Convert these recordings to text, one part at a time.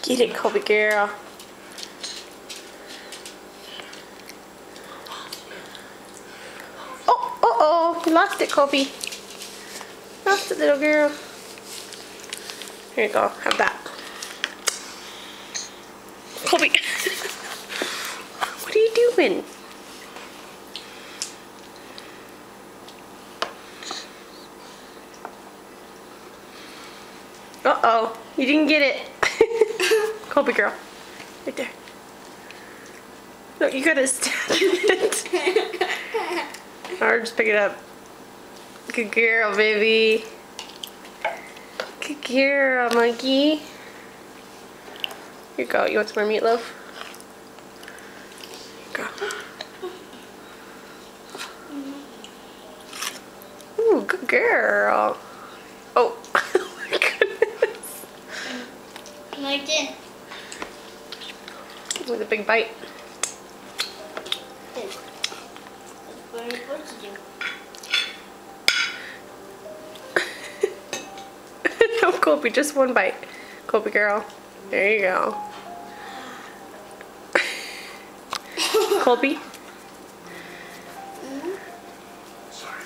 Get it, Kobe girl. Oh, you lost it, Kobe. Lost it, little girl. Here you go, have that. Kobe. What are you doing? Uh-oh, you didn't get it. Kobe girl. Right there. No, you gotta stab it. Or just pick it up. Good girl, baby. Good girl, monkey. Here you go. You want some more meatloaf? Go. Ooh, good girl. Oh, oh my goodness. Like this. With a big bite. That's what I'm supposed to do. No, Kobe, just one bite. Kobe girl. There you go. Kobe? Sorry.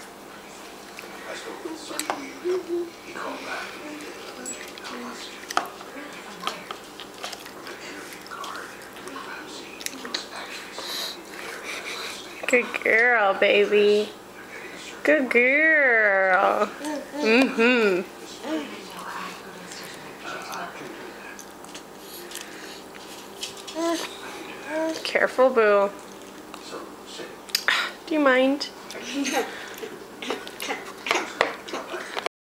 I spoke with Sergeant William. He called back and he did everything I must do. From an interview card, we have seen was actually Good girl, baby. Good girl. Mm-hmm. Careful, boo. so sick. Do you mind?